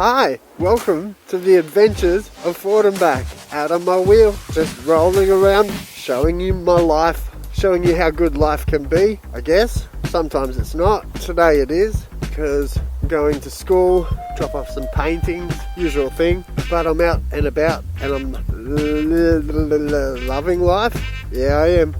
Hi, welcome to the adventures of Forward and Back. Out on my wheel, just rolling around, showing you my life, showing you how good life can be, I guess. Sometimes it's not. Today it is, because I'm going to school, drop off some paintings, usual thing. But I'm out and about, and I'm loving life. Yeah, I am.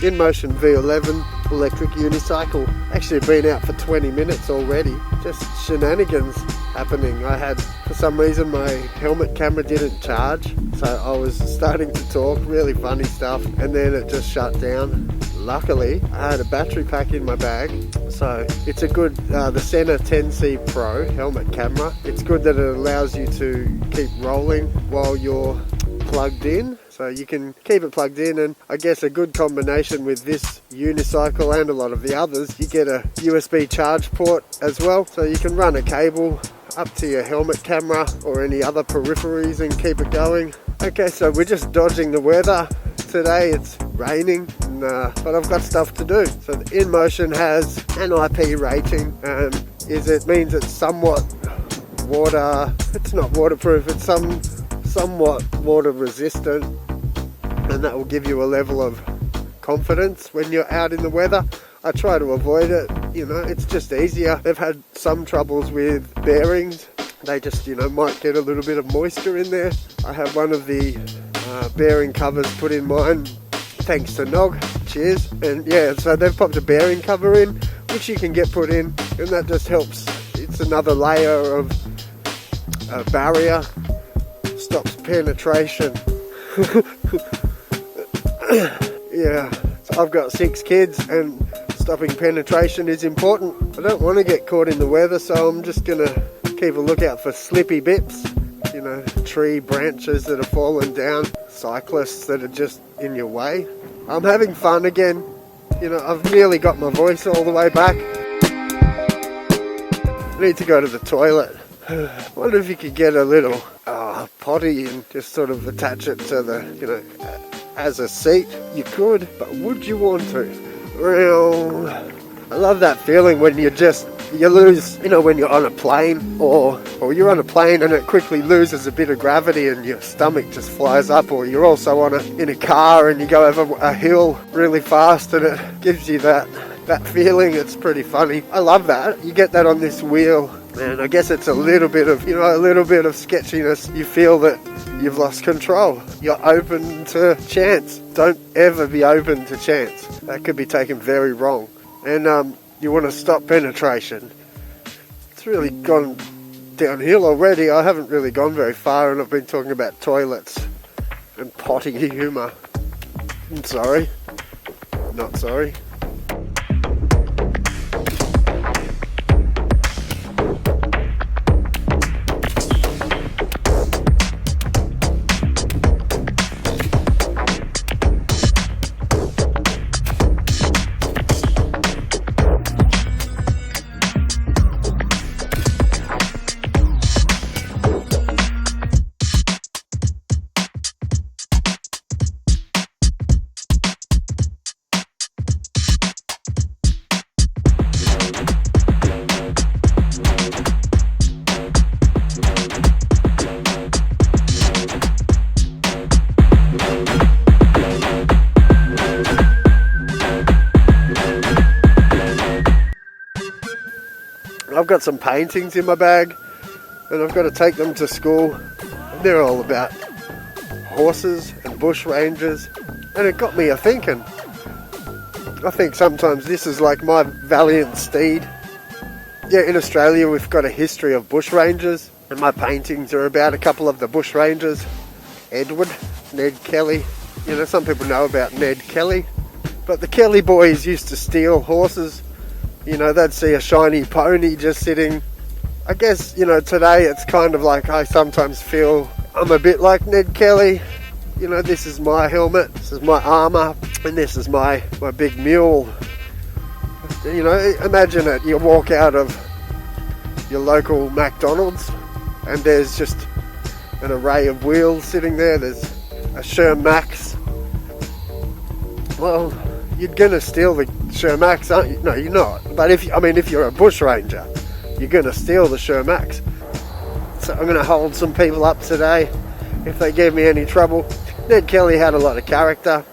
InMotion V11 electric unicycle. Actually been out for 20 minutes already. Just shenanigans happening. I had, for some reason, my helmet camera didn't charge, so I was starting to talk, really funny stuff, and then it just shut down. Luckily, I had a battery pack in my bag, so it's a good, the Sena 10C Pro helmet camera. It's good that it allows you to keep rolling while you're plugged in. So you can keep it plugged in, and I guess a good combination with this UNICYCLE and a lot of the others, you get a USB charge port as well, so you can run a cable up to your helmet camera or any other peripheries and keep it going. Okay, so we're just dodging the weather. Today it's raining, but I've got stuff to do. So the InMotion has an IP rating, it means it's somewhat it's not waterproof, it's somewhat water resistant, and that will give you a level of confidence when you're out in the weather. I try to avoid it, it's just easier. They've had some troubles with bearings. They just, might get a little bit of moisture in there. I have one of the bearing covers put in mine, thanks to Nog, cheers. And yeah, so they've popped a bearing cover in, which you can get put in, and that just helps. It's another layer of barrier, stops penetration. Yeah, so I've got 6 kids, and stopping penetration is important. I don't want to get caught in the weather, so I'm just going to keep a lookout for slippy bits, tree branches that have fallen down, cyclists that are just in your way. I'm having fun again. I've nearly got my voice all the way back. I need to go to the toilet. I wonder if you could get a little potty and just sort of attach it to the, as a seat. You could, but would you want to? Well, I love that feeling when you lose, when you're on a plane or you're on a plane and it quickly loses a bit of gravity and your stomach just flies up, or you're also in a car and you go over a hill really fast and it gives you that feeling. It's pretty funny. I love that. You get that on this wheel. And I guess it's a little bit of, a little bit of sketchiness. You feel that you've lost control. You're open to chance. Don't ever be open to chance. That could be taken very wrong. And you want to stop penetration. It's really gone downhill already. I haven't really gone very far, and I've been talking about toilets and potty humour. I'm sorry. Not sorry. I've got some paintings in my bag, and I've got to take them to school. And they're all about horses and bush rangers, and it got me thinking. I think sometimes this is like my valiant steed. Yeah, in Australia we've got a history of bush rangers, and my paintings are about a couple of the bush rangers. Ned Kelly. Some people know about Ned Kelly. But the Kelly boys used to steal horses. You know, they'd see a shiny pony just sitting. I guess, you know, today it's kind of like I sometimes feel I'm a bit like Ned Kelly. You know, this is my helmet, this is my armour, and this is my big mule. You know, imagine it, you walk out of your local McDonald's and there's just an array of wheels sitting there. There's a Shermax. Well, you're gonna steal the Shermax, aren't you? No, you're not. But if you're a bush ranger, you're gonna steal the Shermax. So I'm gonna hold some people up today if they give me any trouble. Ned Kelly had a lot of character.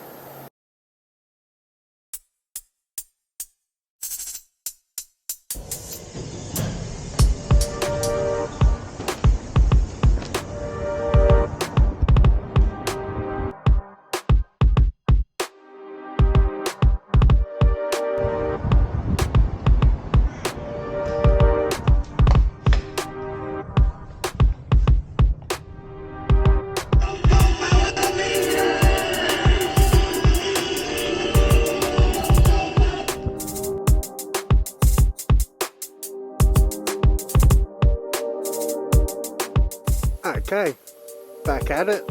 Okay, back at it,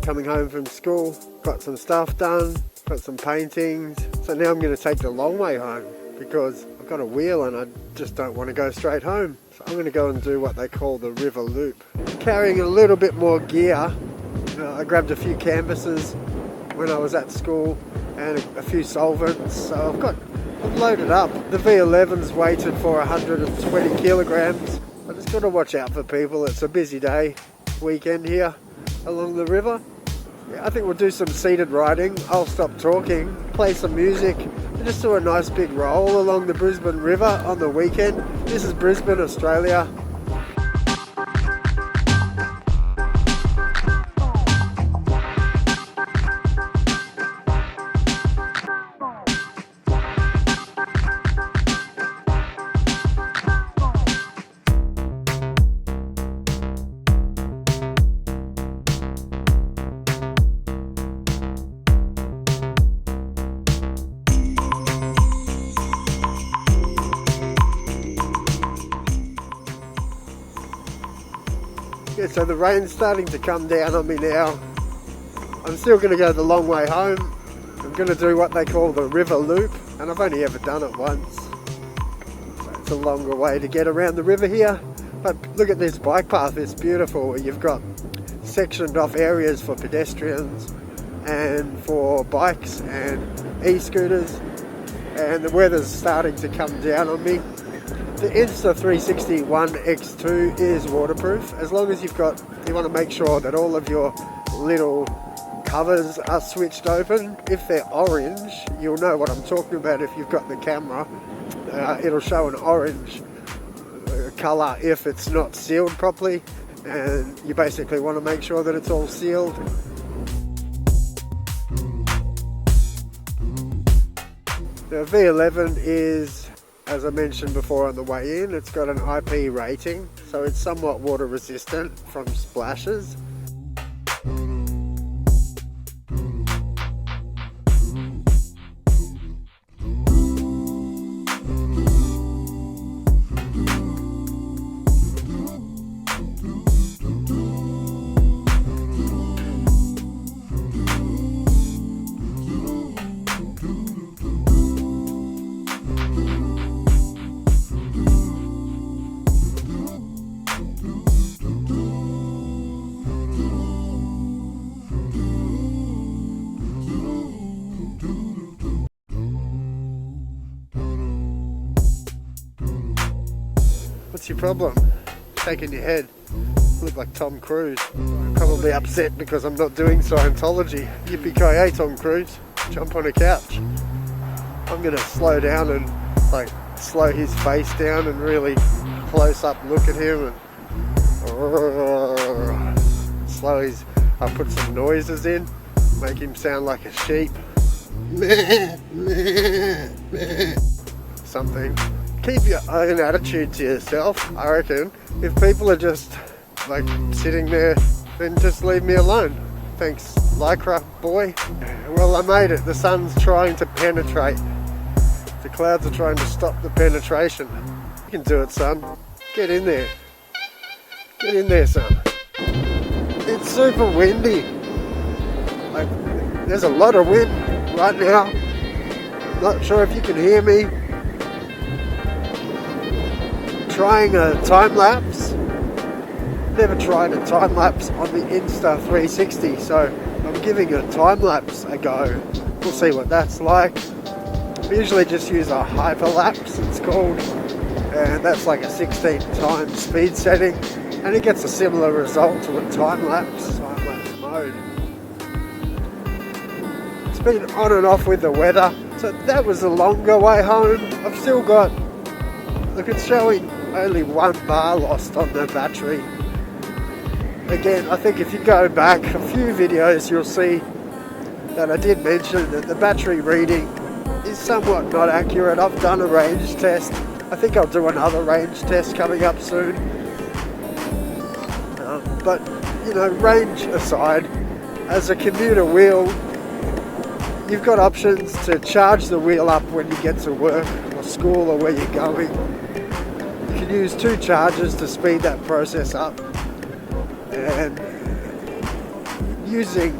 coming home from school, got some stuff done, got some paintings, so now I'm going to take the long way home because I've got a wheel and I just don't want to go straight home. So I'm going to go and do what they call the river loop. Carrying a little bit more gear, I grabbed a few canvases when I was at school and a few solvents, so I've loaded up. The V11's weighted for 120 kilograms. I just got to watch out for people. It's a busy day. Weekend here along the river. Yeah, I think we'll do some seated riding. I'll stop talking, play some music, and just do a nice big roll along the Brisbane River on the weekend. This is Brisbane, Australia. Yeah, so the rain's starting to come down on me now. I'm still going to go the long way home. I'm going to do what they call the river loop, and I've only ever done it once. So it's a longer way to get around the river here. But look at this bike path, it's beautiful. You've got sectioned off areas for pedestrians and for bikes and e-scooters, and the weather's starting to come down on me. The Insta360 One X2 is waterproof, as long as you want to make sure that all of your little covers are switched open. If they're orange, you'll know what I'm talking about if you've got the camera. It'll show an orange colour if it's not sealed properly, and you basically want to make sure that it's all sealed. The V11 is, as I mentioned before on the way in, it's got an IP rating, so it's somewhat water resistant from splashes. What's your problem? Shaking your head. You look like Tom Cruise. I'm probably upset because I'm not doing Scientology. Yippee-ki-yay, Tom Cruise. Jump on a couch. I'm gonna slow down and slow his face down and really close up look at him and I'll put some noises in, make him sound like a sheep. Something. Keep your own attitude to yourself, I reckon. If people are just sitting there, then just leave me alone. Thanks, Lycra boy. Well, I made it. The sun's trying to penetrate. The clouds are trying to stop the penetration. You can do it, son. Get in there. Get in there, son. It's super windy. Like, there's a lot of wind right now. Not sure if you can hear me. Trying a time lapse. Never tried a time lapse on the Insta360, so I'm giving a time lapse a go. We'll see what that's like. I usually just use a hyperlapse, it's called, and that's like a 16 times speed setting, and it gets a similar result to a time lapse mode. It's been on and off with the weather, so that was a longer way home. I've still got, look, it's showing only 1 bar lost on the battery. Again, I think if you go back a few videos, you'll see that I did mention that the battery reading is somewhat not accurate. I've done a range test. I think I'll do another range test coming up soon. But, you know, range aside, as a commuter wheel, you've got options to charge the wheel up when you get to work or school or where you're going. You can use 2 chargers to speed that process up. And using,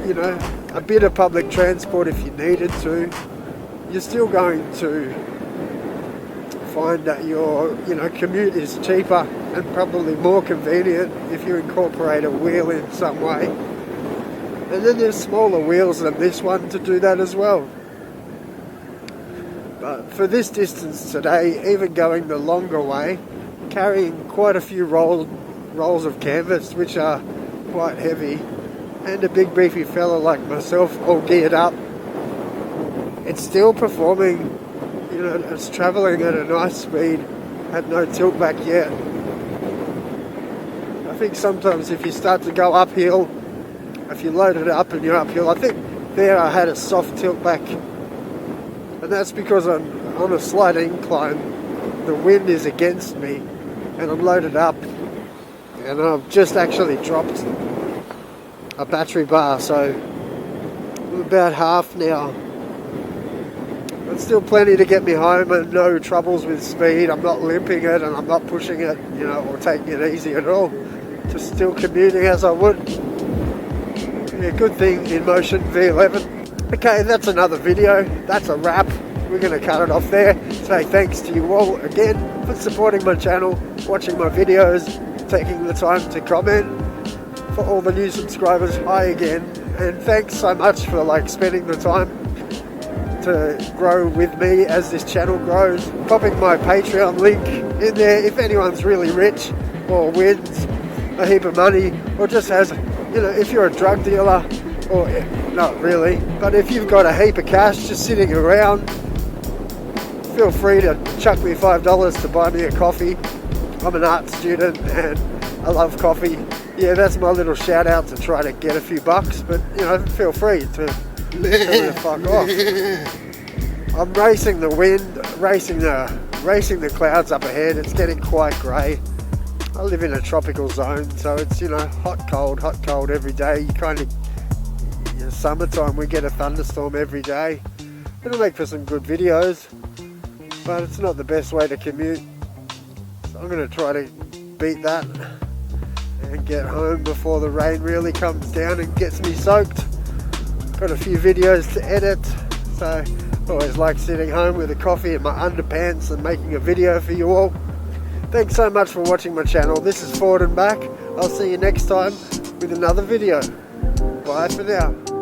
you know, a bit of public transport if you needed to, you're still going to find that your, you know, commute is cheaper and probably more convenient if you incorporate a wheel in some way. And then there's smaller wheels than this one to do that as well. But for this distance today, even going the longer way, carrying quite a few rolls of canvas, which are quite heavy, and a big beefy fella like myself all geared up, it's still performing, you know, it's travelling at a nice speed, had no tilt back yet. I think sometimes if you start to go uphill, if you load it up and you're uphill, I think there I had a soft tilt back, and that's because I'm on a slight incline, the wind is against me, and I'm loaded up, and I've just actually dropped a battery bar, so I'm about half now. But still plenty to get me home and no troubles with speed. I'm not limping it and I'm not pushing it, you know, or taking it easy at all. Just still commuting as I would. Yeah, good thing InMotion V11. Okay, that's another video. That's a wrap. We're going to cut it off there. Say thanks to you all again for supporting my channel, watching my videos, taking the time to comment. For all the new subscribers, hi again. And thanks so much for spending the time to grow with me as this channel grows. Popping my Patreon link in there if anyone's really rich or wins a heap of money or just has, you know, if you're a drug dealer, or not really, but if you've got a heap of cash just sitting around, feel free to chuck me $5 to buy me a coffee. I'm an art student and I love coffee. Yeah, that's my little shout out to try to get a few bucks, but you know, feel free to tell me to fuck off. I'm racing the wind, racing the clouds up ahead. It's getting quite grey. I live in a tropical zone, so it's, you know, hot cold every day. You kind of, you know, summertime we get a thunderstorm every day. It'll make for some good videos, but it's not the best way to commute. So I'm going to try to beat that and get home before the rain really comes down and gets me soaked. Got a few videos to edit, so I always like sitting home with a coffee in my underpants and making a video for you all. Thanks so much for watching my channel. This is Forward and Back. I'll see you next time with another video. Bye for now.